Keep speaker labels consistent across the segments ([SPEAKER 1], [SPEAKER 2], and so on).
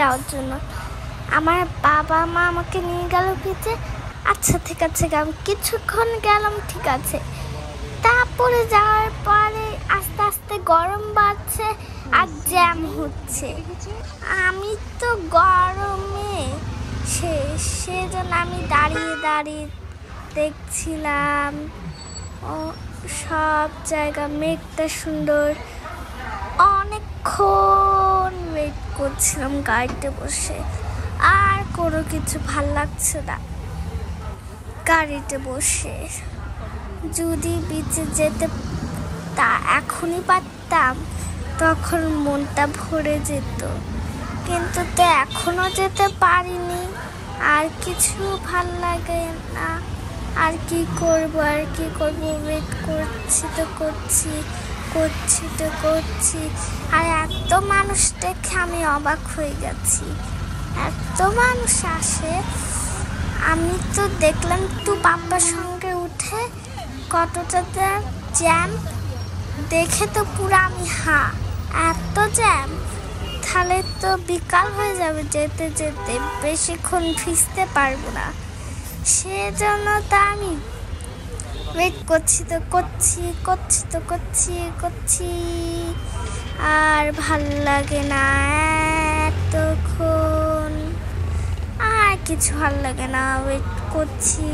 [SPEAKER 1] যাওয়ার জন্য। আমার বাবা মা আমাকে নিয়ে গেল বিচে। আচ্ছা ঠিক আছে, আমি কিছুক্ষণ গেলাম, ঠিক আছে। তারপরে যাওয়ার পরে আস্তে আস্তে গরম বাড়ছে আর জ্যাম হচ্ছে। আমি তো গরমে সেজন্য আমি দাঁড়িয়ে দাঁড়িয়ে দেখছিলাম ও সব জায়গা, মেঘটা সুন্দর। অনেকক্ষণ ওয়েট করছিলাম গাড়িতে বসে, আর কোনো কিছু ভাল লাগছে না গাড়িতে বসে। যদি বিচে যেতে এখনই পারতাম তখন মনটা ভরে যেত, কিন্তু তো এখনো যেতে পারিনি। আর কিছু ভাল লাগে না। আর কি করব ওয়েট করছি তো করছি। আর এত মানুষ দেখে আমি অবাক হয়ে গেছি, এত মানুষ আসে। আমি তো দেখলাম তো পাপ্পার সঙ্গে উঠে কতটা জ্যাম দেখে তো পুরো আমি এত জ্যাম, তাহলে তো বিকাল হয়ে যাবে যেতে যেতে, বেশিক্ষণ ভিজতে পারবো না। সেজন্য তো আমি ওয়েট করছি, আর ভাল লাগে না এতক্ষণ। আর কিছু ভাল লাগে না, ওয়েট করছি।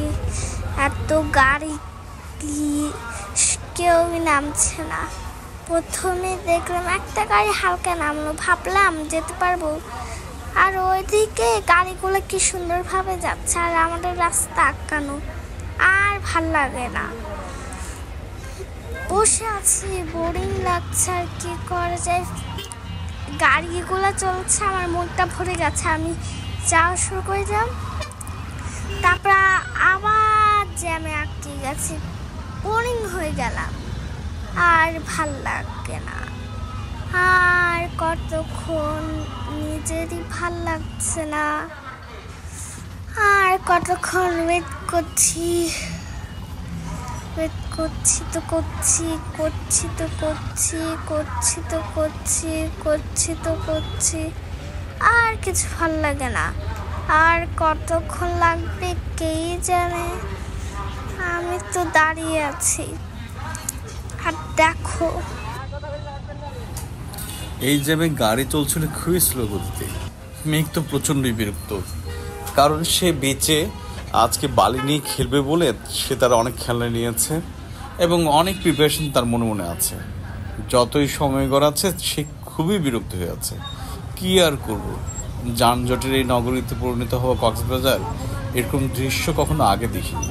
[SPEAKER 1] এত গাড়ি, কেউই নামছে না। প্রথমে দেখলাম একটা গাড়ি হালকা নামলো, ভাবলাম যেতে পারবো। আর ওইদিকে গাড়িগুলো কি সুন্দরভাবে যাচ্ছে, আর আমাদের রাস্তা আটকানো। আর ভাল লাগে না, বসে আছি, বোরিং লাগছে। আর কি করা যায়, গাড়িগুলো চলছে, আমার মনটা ভরে গেছে। আমি যাওয়া শুরু করে দিলাম, তারপর আবার জ্যামে আটকে গেছি, বোরিং হয়ে গেলাম। আর ভাল লাগে না, আর কতক্ষণ নিজেরই ভাল লাগছে না। আর কতক্ষণ ওয়েট করছি আর কিছু ভাল লাগে না। আর কতক্ষণ লাগবে কে জানে। আমি তো দাঁড়িয়ে আছি, আর দেখো
[SPEAKER 2] এই জ্যামে গাড়ি চলছিল খুবই স্লো গতিতে। মেঘ তো প্রচণ্ডই বিরক্ত, কারণ সে বেঁচে আজকে বালি নিয়ে খেলবে বলে সে তার অনেক খেলনা নিয়েছে এবং অনেক প্রিপারেশন তার মনে আছে। যতই সময় গড়াচ্ছে সে খুবই বিরক্ত হয়ে আছে। কি আর করব, যানজটের এই নগরীতে পরিণত হওয়া কক্সবাজার এরকম দৃশ্য কখনো আগে দেখিনি।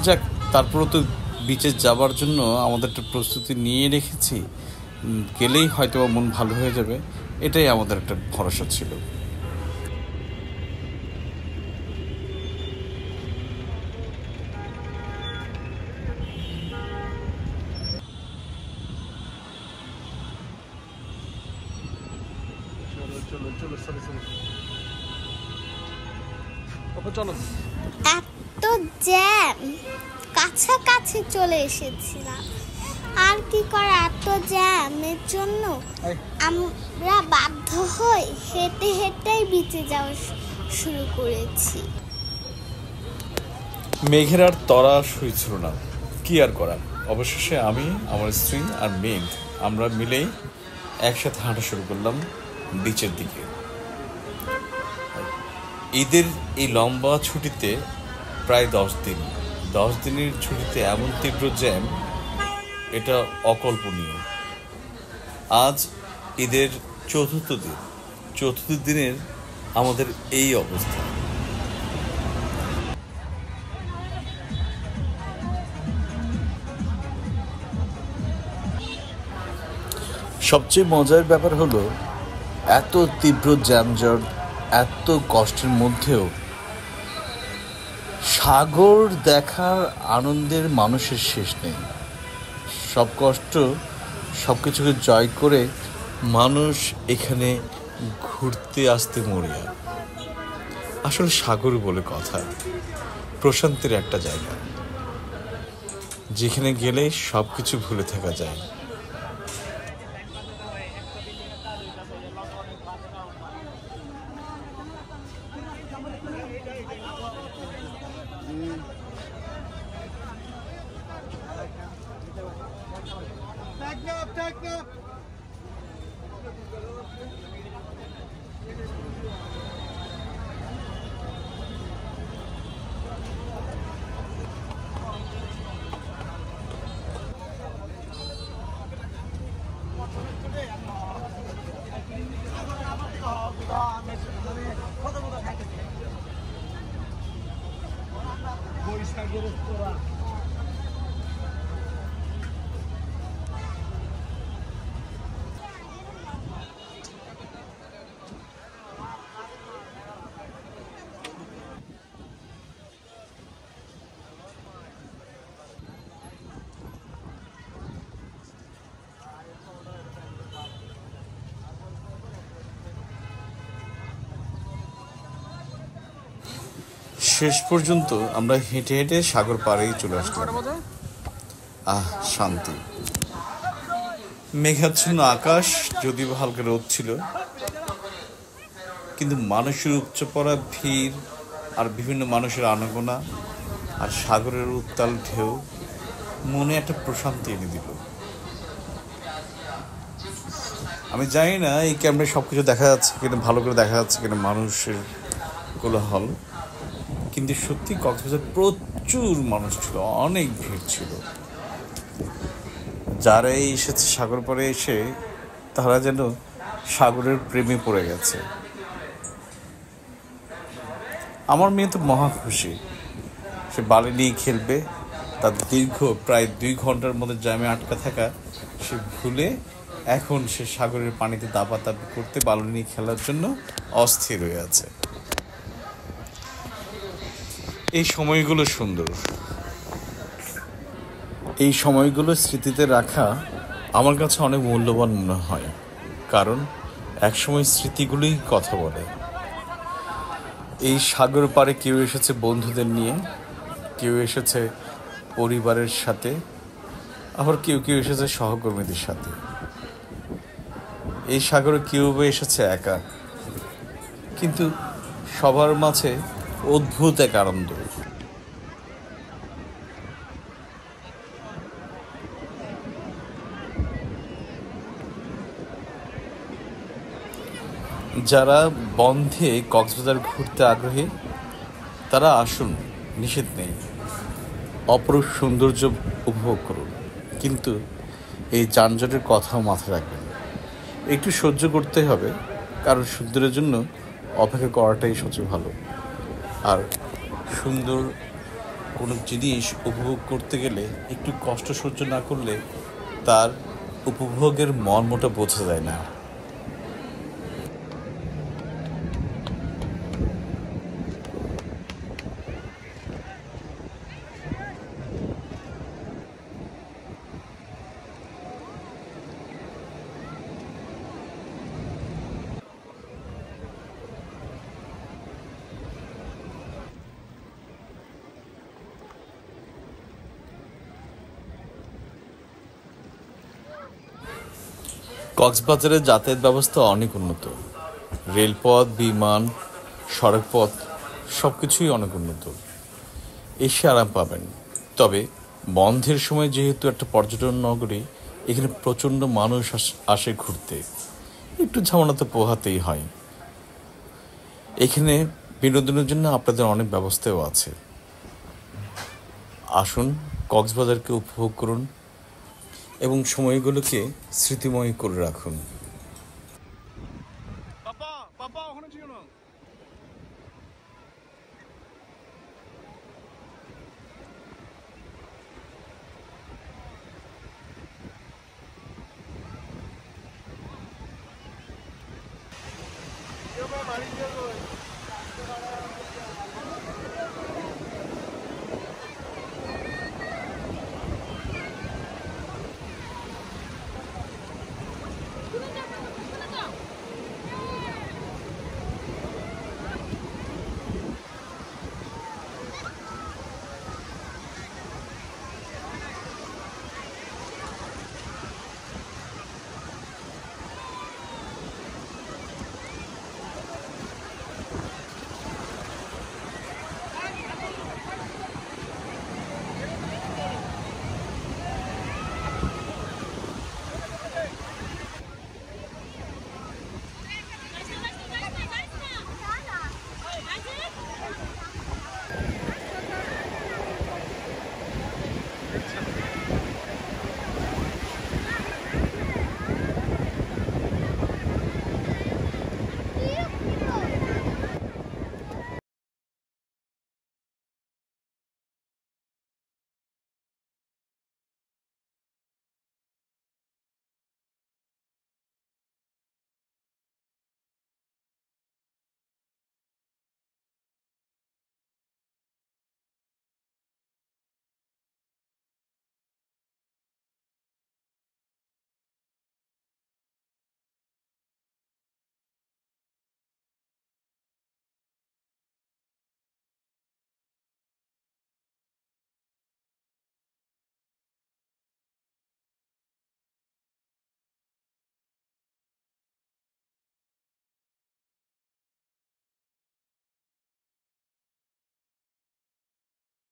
[SPEAKER 2] যাক, তারপরও তো বিচে যাবার জন্য আমাদের একটা প্রস্তুতি নিয়ে রেখেছি, গেলেই হয়তো মন ভালো হয়ে যাবে, এটাই আমাদের একটা ভরসা ছিল।
[SPEAKER 1] এত জ্যাম, কাছাকাছি চলে এসেছিলাম। আর কি করা, এত জ্যামের জন্য আমরা বাধ্য হয়ে হেঁটেই বিচে যাওয়া শুরু করেছি।
[SPEAKER 2] মেঘের আর তরা সইছিল না, কি আর করার। অবশেষে আমি, আমার স্ত্রী আর মেঘ আমরা মিলেই একসাথে হাঁটা শুরু করলাম বিচের দিকে। ঈদের এই লম্বা ছুটিতে প্রায় 10 দিনের ছুটিতে এমন তীব্র জ্যাম, এটা অকল্পনীয়। আজ ঈদের চতুর্থ দিনের আমাদের এই অবস্থা। সবচেয়ে মজার ব্যাপার হলো, এত তীব্র জ্যামজট, এত কষ্টের মধ্যেও সাগর দেখার আনন্দের মানুষের শেষ নেই। সব কষ্ট, সব কিছুকে জয় করে মানুষ এখানে ঘুরতে আসতে মরিয়া। আসলে সাগর বলে কথা, প্রশান্তির একটা জায়গা, যেখানে গেলে সব কিছু ভুলে থাকা যায়। শেষ পর্যন্ত আমরা হেঁটে হেঁটে সাগর পাড়েই চলে আসলাম। শান্তি। মেঘাচ্ছন্ন আকাশ, যদিও হালকা রোদ ছিল, কিন্তু মানুষের উপচে পড়া ভিড় আর বিভিন্ন মানুষের আনাগোনা আর সাগরের উত্তাল ঢেউ মনে একটা প্রশান্তি এনে দিল। আমি জানি না এই ক্যামেরায় সবকিছু দেখা যাচ্ছে কিনা, ভালো করে দেখা যাচ্ছে কিনা মানুষের কোলাহল, কিন্তু সত্যি কক্সবাজার প্রচুর মানুষ ছিল, অনেক ভিড় ছিল। যারাই এসেছে সাগর পাড়ে এসে তারা যেন সাগরের প্রেমে পড়ে গেছে। আমার মেয়ে তো মহা খুশি, সে বালি নিয়ে খেলবে। তার দীর্ঘ প্রায় 2 ঘন্টার মধ্যে জ্যামে আটকা থাকা সে ভুলে এখন সে সাগরের পানিতে দাপাদাপি করতে, বালি নিয়ে খেলার জন্য অস্থির হয়ে আছে। এই সময়গুলো সুন্দর, এই সময়গুলো স্মৃতিতে রাখা আমার কাছে অনেক মূল্যবান মনে হয়, কারণ একসময় স্মৃতিগুলোই কথা বলে। এই সাগর পাড়ে কেউ এসেছে বন্ধুদের নিয়ে, কেউ এসেছে পরিবারের সাথে, আবার কেউ কেউ এসেছে সহকর্মীদের সাথে। এই সাগরে কেউ এসেছে একা, কিন্তু সবার মাঝে অদ্ভুত এক আনন্দ। যারা বন্ধে কক্সবাজার ঘুরতে আগ্রহী তারা আসুন, নিষেধ নেই। অপরূপ সৌন্দর্য উপভোগ করুন, কিন্তু এই যানজটের কথাও মাথায় রাখবেন। একটু সহ্য করতে হবে, কারণ সুন্দরের জন্য অপেক্ষা করাটাই সবচেয়ে ভালো। আর সুন্দর কোনো জিনিস উপভোগ করতে গেলে একটু কষ্ট সহ্য না করলে তার উপভোগের মর্মটা বোঝা যায় না। কক্সবাজারের যাতায়াত ব্যবস্থা অনেক উন্নত, রেলপথ, বিমান, সড়কপথ সব কিছুই অনেক উন্নত, এসে আরাম পাবেন। তবে বন্ধের সময় যেহেতু একটা পর্যটন নগরী, এখানে প্রচণ্ড মানুষ আসে ঘুরতে, একটু ঝামেলা তো পোহাতেই হয়। এখানে বিনোদনের জন্য আপনাদের অনেক ব্যবস্থাও আছে। আসুন, কক্সবাজারকে উপভোগ করুন এবং সময়গুলোকে স্মৃতিময় করে রাখুন।
[SPEAKER 3] Yo me amarillo